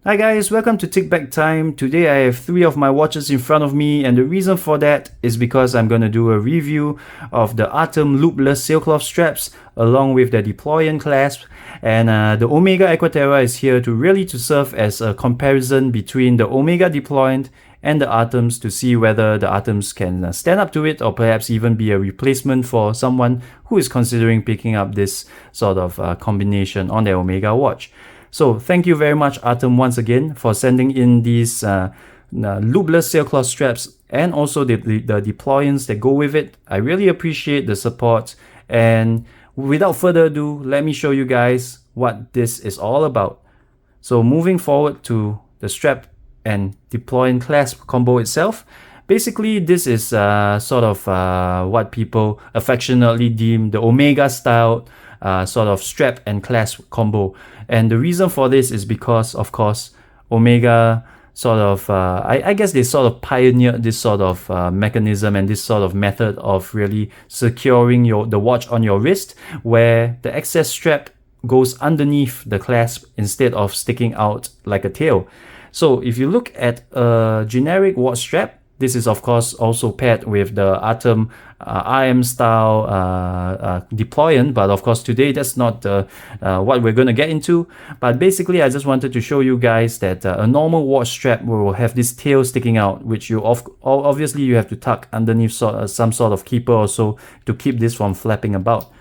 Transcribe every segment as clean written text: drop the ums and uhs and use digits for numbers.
Hi guys, welcome to Tick Back Time. Today I have 3 of my watches in front of me, and the reason for that is because I'm going to do a review of the Artem Loopless Sailcoth straps along with the Deployant Clasp, and the Omega Aquaterra is here to serve as a comparison between the Omega Deployant and the Artems to see whether the Artems can stand up to it or perhaps even be a replacement for someone who is considering picking up this sort of combination on their Omega watch. So thank you very much, Artem, once again for sending in these loopless sailcloth straps and also the deployants that go with it. I really appreciate the support, and without further ado, let me show you guys what this is all about. So moving forward to the strap and deployant clasp combo itself, basically this is sort of what people affectionately deem the Omega style sort of strap and clasp combo. And the reason for this is because, of course, Omega sort of, I guess they sort of pioneered this sort of mechanism and this sort of method of really securing the watch on your wrist, where the excess strap goes underneath the clasp instead of sticking out like a tail. So if you look at a generic watch strap, this is of course also paired with the Artem RM style deployant, but of course today that's not what we're going to get into. But basically I just wanted to show you guys that a normal watch strap will have this tail sticking out, which you obviously you have to tuck underneath some sort of keeper or so to keep this from flapping about.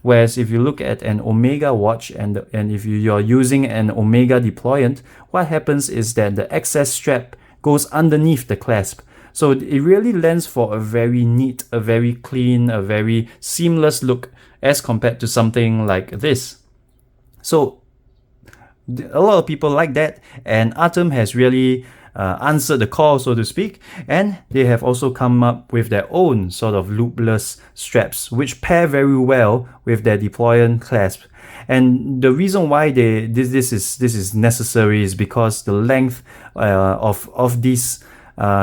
Whereas if you look at an Omega watch and if you're using an Omega deployant, what happens is that the excess strap goes underneath the clasp. So it really lends for a very neat, a very clean, a very seamless look as compared to something like this. So a lot of people like that, and Artem has really answered the call, so to speak, and they have also come up with their own sort of loopless straps which pair very well with their deployant clasp. And the reason why this is necessary is because the length of these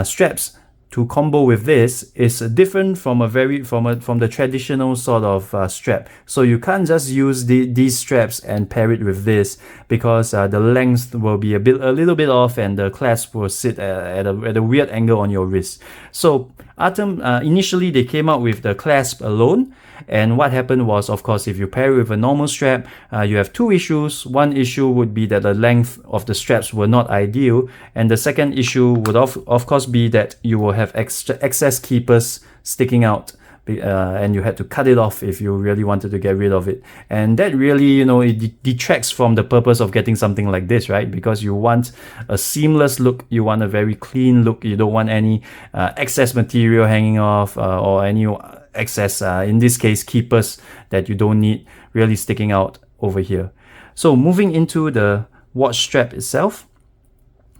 straps to combo with this is different from the traditional sort of strap. So you can't just use these straps and pair it with this, because the length will be a little bit off and the clasp will sit at a weird angle on your wrist. So Artem initially they came out with the clasp alone, and what happened was, of course, if you pair it with a normal strap, you have 2 issues. One issue would be that the length of the straps were not ideal, and the second issue would of course be that you will have excess keepers sticking out, and you had to cut it off if you really wanted to get rid of it. And that really, it detracts from the purpose of getting something like this, right? Because you want a seamless look, you want a very clean look, you don't want any excess material hanging off or any excess, in this case, keepers that you don't need really sticking out over here. So moving into the watch strap itself.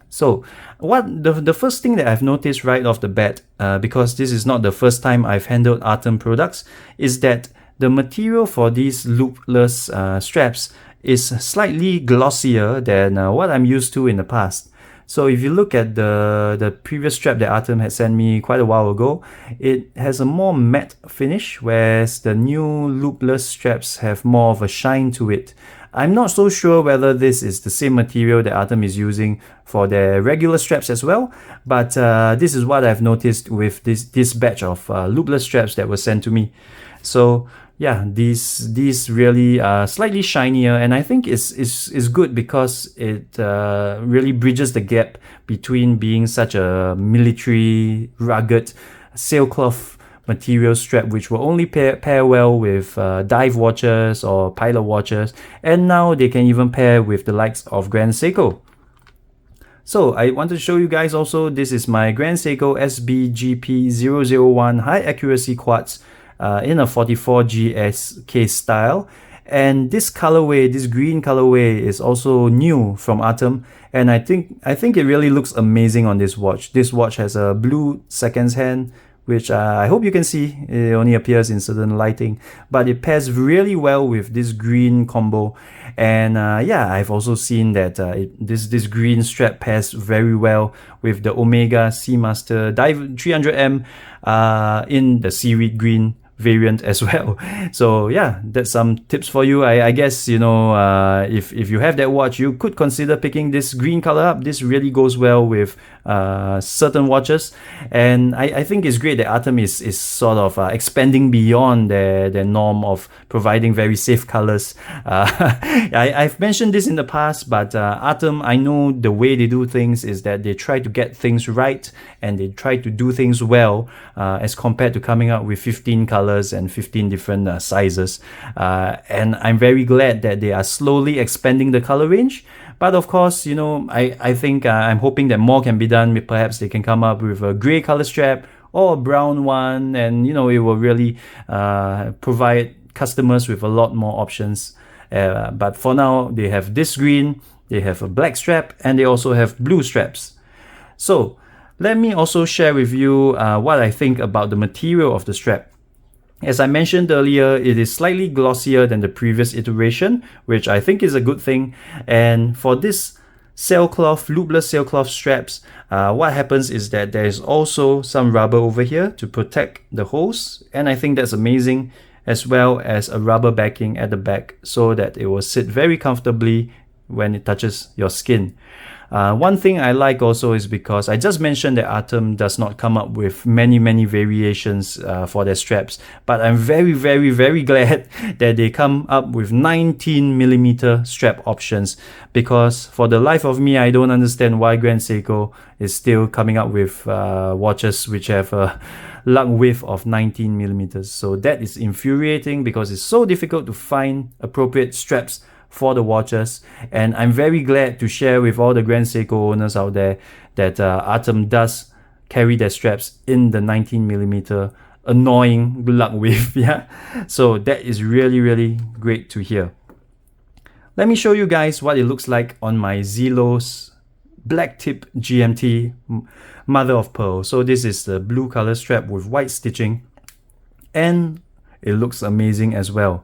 So what the first thing that I've noticed right off the bat, because this is not the first time I've handled Artem products, is that the material for these loopless straps is slightly glossier than what I'm used to in the past. So if you look at the previous strap that Artem had sent me quite a while ago, it has a more matte finish, whereas the new loopless straps have more of a shine to it. I'm not so sure whether this is the same material that Artem is using for their regular straps as well, but this is what I've noticed with this batch of loopless straps that were sent to me. So yeah, these really are slightly shinier, and I think is good because it really bridges the gap between being such a military, rugged sailcloth material strap, which will only pair well with dive watches or pilot watches, and now they can even pair with the likes of Grand Seiko. So I want to show you guys also, this is my Grand Seiko SBGP001 high accuracy quartz in a 44G case style, and this colorway, this green colorway, is also new from Artem, and I think it really looks amazing on this watch. This watch has a blue seconds hand, which I hope you can see. It only appears in certain lighting, but it pairs really well with this green combo. And yeah, I've also seen that this green strap pairs very well with the Omega Seamaster Dive 300M in the seaweed green variant as well. So yeah, that's some tips for you. I guess, you know, if you have that watch, you could consider picking this green color up. This really goes well with certain watches, and I think it's great that Artem is sort of expanding beyond their norm of providing very safe colors. I've mentioned this in the past, but Artem, I know the way they do things is that they try to get things right and they try to do things well, as compared to coming up with 15 colors and 15 different sizes. And I'm very glad that they are slowly expanding the color range. But of course, you know, I think I'm hoping that more can be done. Perhaps they can come up with a gray color strap or a brown one, and you know, it will really provide customers with a lot more options. But for now, they have this green, they have a black strap, and they also have blue straps. So let me also share with you what I think about the material of the strap. As I mentioned earlier, it is slightly glossier than the previous iteration, which I think is a good thing. And for this Sailcoth, Loopless Sailcoth straps, what happens is that there is also some rubber over here to protect the holes, and I think that's amazing, as well as a rubber backing at the back so that it will sit very comfortably when it touches your skin. One thing I like also is because I just mentioned that Artem does not come up with many variations for their straps, but I'm very glad that they come up with 19mm strap options, because for the life of me, I don't understand why Grand Seiko is still coming up with watches which have a lug width of 19mm. So that is infuriating because it's so difficult to find appropriate straps for the watches, and I'm very glad to share with all the Grand Seiko owners out there that Artem does carry their straps in the 19mm annoying lug width. Yeah, so that is really great to hear. Let me show you guys what it looks like on my Zelos black tip GMT mother of pearl. So this is the blue color strap with white stitching, and it looks amazing as well.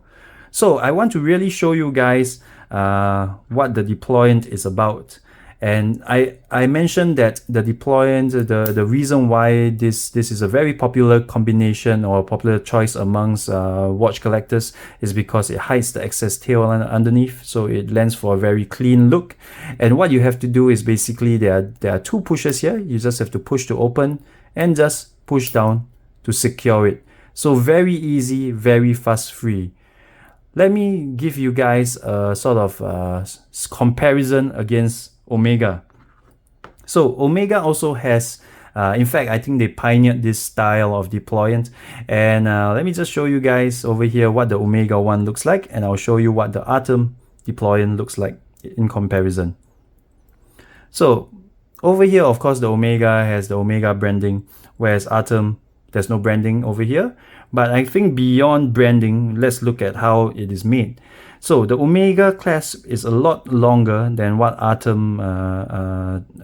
So I want to really show you guys what the Deployant is about. And I mentioned that the Deployant, the reason why this is a very popular combination or popular choice amongst watch collectors is because it hides the excess tail underneath, so it lends for a very clean look. And what you have to do is basically there are two pushes here. You just have to push to open and just push down to secure it. So very easy, very fuss free. Let me give you guys a sort of comparison against Omega. So Omega also has, in fact, I think they pioneered this style of Deployant. And let me just show you guys over here what the Omega one looks like, and I'll show you what the Artem Deployant looks like in comparison. So over here, of course, the Omega has the Omega branding, whereas Artem, there's no branding over here. But I think beyond branding, let's look at how it is made. So the Omega clasp is a lot longer than what Artem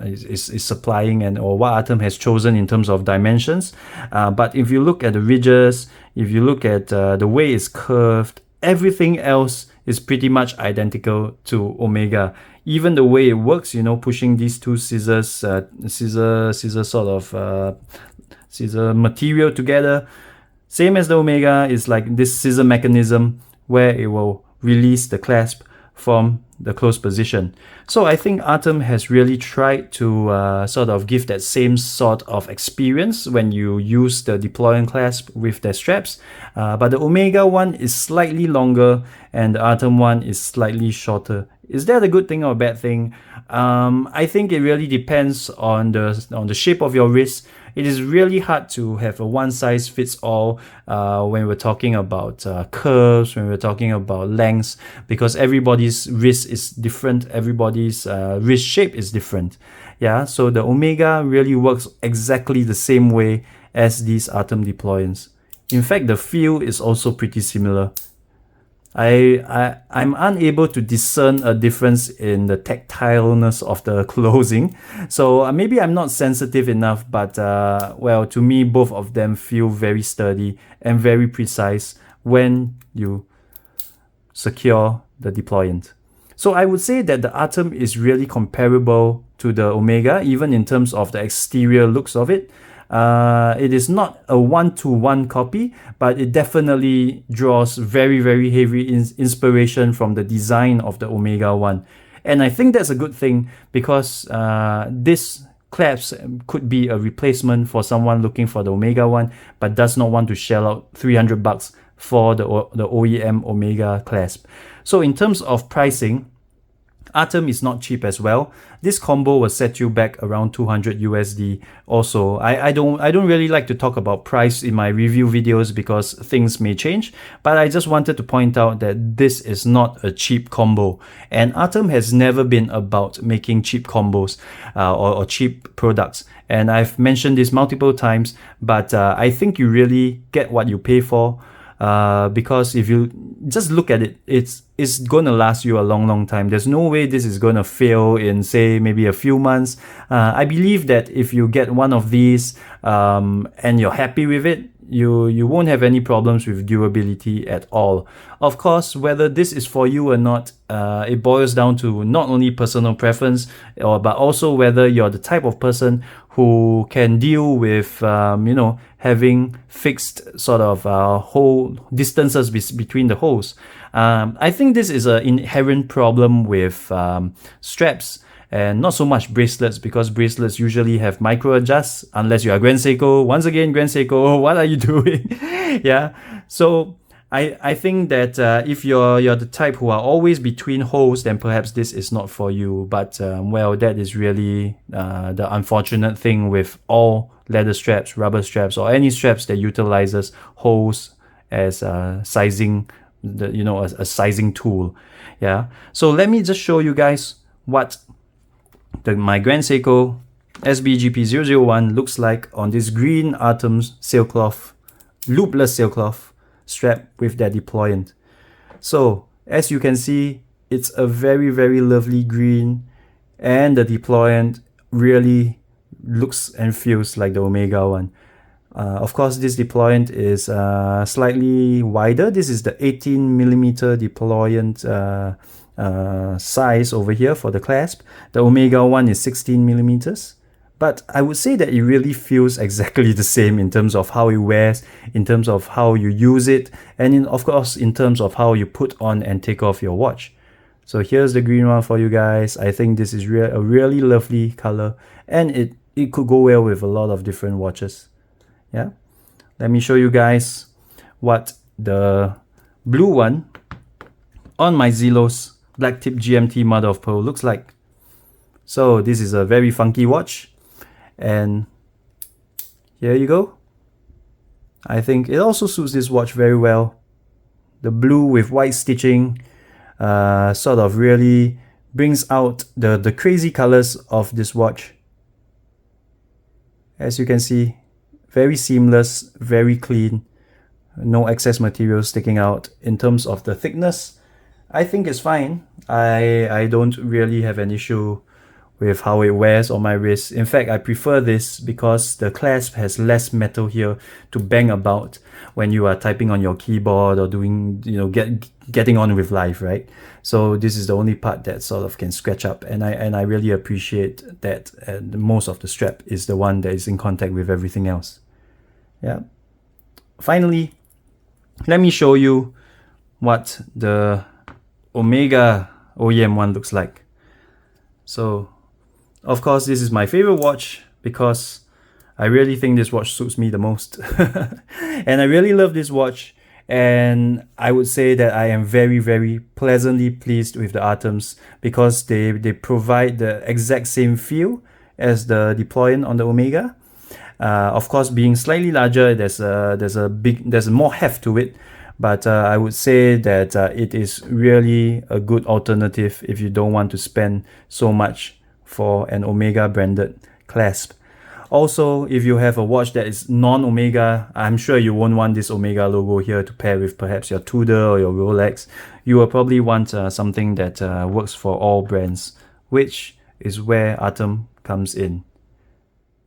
is supplying, and or what Artem has chosen in terms of dimensions. But if you look at the ridges, if you look at the way it's curved, everything else is pretty much identical to Omega. Even the way it works, you know, pushing these two scissor material together, same as the Omega, is like this scissor mechanism where it will release the clasp from the closed position. So I think Artem has really tried to sort of give that same sort of experience when you use the Deployant clasp with their straps. But the Omega one is slightly longer and the Artem one is slightly shorter. Is that a good thing or a bad thing? I think it really depends on the shape of your wrist. It is really hard to have a one-size-fits-all when we're talking about curves, when we're talking about lengths, because everybody's wrist is different, everybody's wrist shape is different. Yeah, so the Omega really works exactly the same way as these Artem Deployants. In fact, the feel is also pretty similar. I'm unable to discern a difference in the tactileness of the closing, so maybe I'm not sensitive enough, but well, to me both of them feel very sturdy and very precise when you secure the Deployant. So I would say that the Artem is really comparable to the Omega, even in terms of the exterior looks of it. It is not a one-to-one copy, but it definitely draws very, very heavy inspiration from the design of the Omega 1. And I think that's a good thing, because this Clasp could be a replacement for someone looking for the Omega 1 but does not want to shell out 300 bucks for the OEM Omega Clasp. So in terms of pricing, Artem is not cheap as well. This combo will set you back around 200 USD. Also, I don't really like to talk about price in my review videos because things may change, but I just wanted to point out that this is not a cheap combo, and Artem has never been about making cheap combos or cheap products. And I've mentioned this multiple times, but I think you really get what you pay for. Because if you just look at it, it's gonna last you a long time. There's no way this is gonna fail in, say, maybe a few months. I believe that if you get one of these and you're happy with it, you won't have any problems with durability at all. Of course, whether this is for you or not, it boils down to not only personal preference, but also whether you're the type of person who can deal with having fixed sort of hole distances between the holes. I think this is an inherent problem with straps, and not so much bracelets, because bracelets usually have micro adjusts, unless you are Grand Seiko. Once again, Grand Seiko, what are you doing? Yeah, so I think that if you're the type who are always between holes, then perhaps this is not for you. But well, that is really the unfortunate thing with all leather straps, rubber straps, or any straps that utilizes holes as sizing, a sizing tool. Yeah. So let me just show you guys what my Grand Seiko SBGP001 looks like on this green Artem Sailcoth, Loopless Sailcoth strap with that deployant. So as you can see, it's a very, very lovely green, and the deployant really looks and feels like the Omega 1. Of course, this deployant is slightly wider. This is the 18mm deployant size over here for the clasp. The Omega 1 is 16mm. But I would say that it really feels exactly the same in terms of how it wears, in terms of how you use it, and of course in terms of how you put on and take off your watch. So here's the green one for you guys. I think this is a really lovely color, and it could go well with a lot of different watches. Yeah, let me show you guys what the blue one on my Zelos Black Tip GMT Mother of Pearl looks like. So this is a very funky watch. And here you go. I think it also suits this watch very well. The blue with white stitching sort of really brings out the crazy colors of this watch. As you can see, very seamless, very clean, no excess material sticking out. In terms of the thickness, I think it's fine. I don't really have an issue with how it wears on my wrist. In fact, I prefer this because the clasp has less metal here to bang about when you are typing on your keyboard or doing, getting on with life, right? So this is the only part that sort of can scratch up, and I really appreciate that most of the strap is the one that is in contact with everything else. Yeah. Finally, let me show you what the Omega OEM one looks like. So of course, this is my favorite watch because I really think this watch suits me the most. And I really love this watch, and I would say that I am very, very pleasantly pleased with the Artems because they provide the exact same feel as the Deployant on the Omega. Of course, being slightly larger, there's more heft to it, but I would say that it is really a good alternative if you don't want to spend so much for an Omega branded clasp. Also, if you have a watch that is non-Omega, I'm sure you won't want this Omega logo here to pair with perhaps your Tudor or your Rolex. You will probably want something that works for all brands, which is where Artem comes in.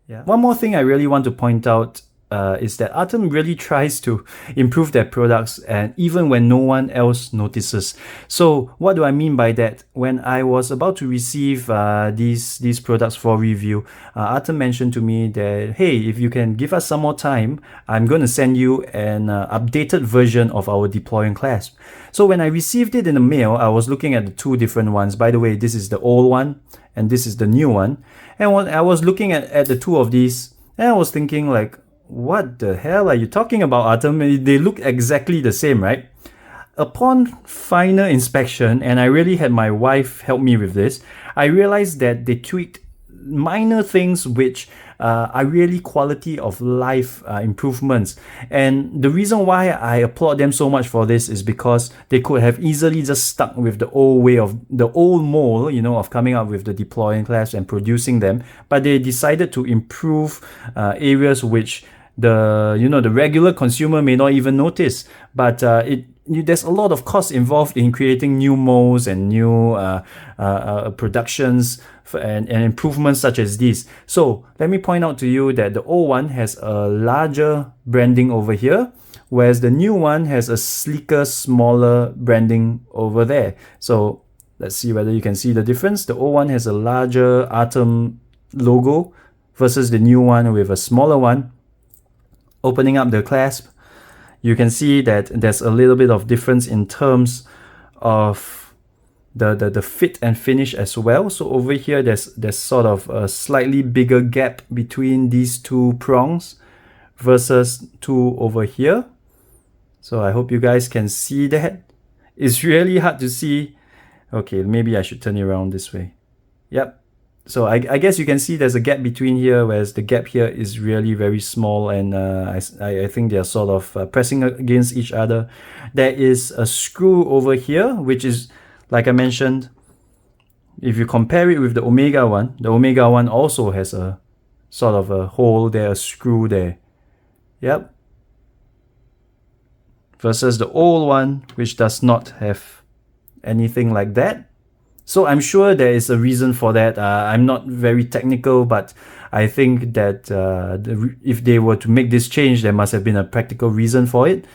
Yeah. One more thing I really want to point out is that Artem really tries to improve their products, and even when no one else notices. So what do I mean by that? When I was about to receive these products for review, Artem mentioned to me that, hey, if you can give us some more time, I'm going to send you an updated version of our Deployant Clasp. So when I received it in the mail, I was looking at the two different ones. By the way, this is the old one and this is the new one. And when I was looking at the two of these, and I was thinking like, what the hell are you talking about, Artem? They look exactly the same, right? Upon final inspection, and I really had my wife help me with this, I realized that they tweaked minor things which are really quality of life improvements. And the reason why I applaud them so much for this is because they could have easily just stuck with the old way of the old mold, you know, of coming up with the Deployant Clasps and producing them, but they decided to improve areas which the regular consumer may not even notice. But there's a lot of cost involved in creating new molds and new productions and improvements such as these. So let me point out to you that the old one has a larger branding over here, whereas the new one has a sleeker, smaller branding over there. So let's see whether you can see the difference. The old one has a larger Artem logo versus the new one with a smaller one. Opening up the clasp, you can see that there's a little bit of difference in terms of the fit and finish as well. So over here, there's sort of a slightly bigger gap between these two prongs versus two over here. So I hope you guys can see that. It's really hard to see. Okay, maybe I should turn it around this way. Yep. So I guess you can see there's a gap between here, whereas the gap here is really very small, and I think they're sort of pressing against each other. There is a screw over here, which is, like I mentioned, if you compare it with the Omega one also has a sort of a hole there, a screw there. Yep. Versus the old one, which does not have anything like that. So I'm sure there is a reason for that. I'm not very technical, but I think that if they were to make this change, there must have been a practical reason for it.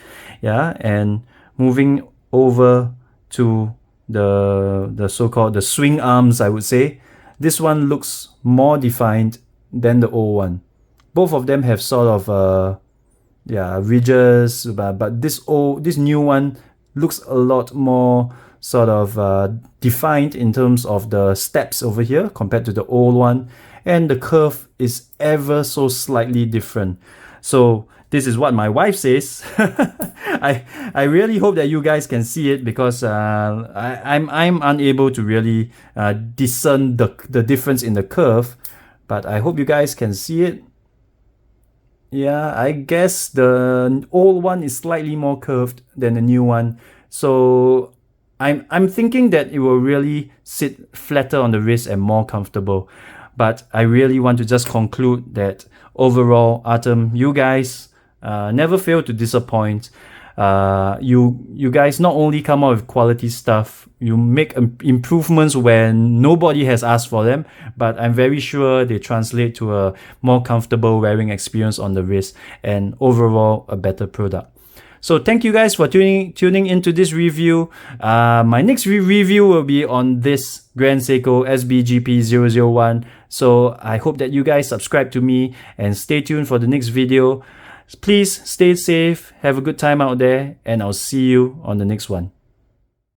Yeah, and moving over to the so-called the swing arms, I would say, this one looks more defined than the old one. Both of them have sort of ridges, but this new one looks a lot more sort of defined in terms of the steps over here compared to the old one, and the curve is ever so slightly different. So this is what my wife says. I really hope that you guys can see it, because I'm unable to really discern the difference in the curve, but I hope you guys can see it. Yeah, I guess the old one is slightly more curved than the new one. So I'm thinking that it will really sit flatter on the wrist and more comfortable. But I really want to just conclude that overall, Artem, you guys never fail to disappoint. You guys not only come out with quality stuff, you make improvements when nobody has asked for them, but I'm very sure they translate to a more comfortable wearing experience on the wrist, and overall a better product. So thank you guys for tuning into this review. My next review will be on this Grand Seiko SBGP001. So I hope that you guys subscribe to me and stay tuned for the next video. Please stay safe, have a good time out there, and I'll see you on the next one.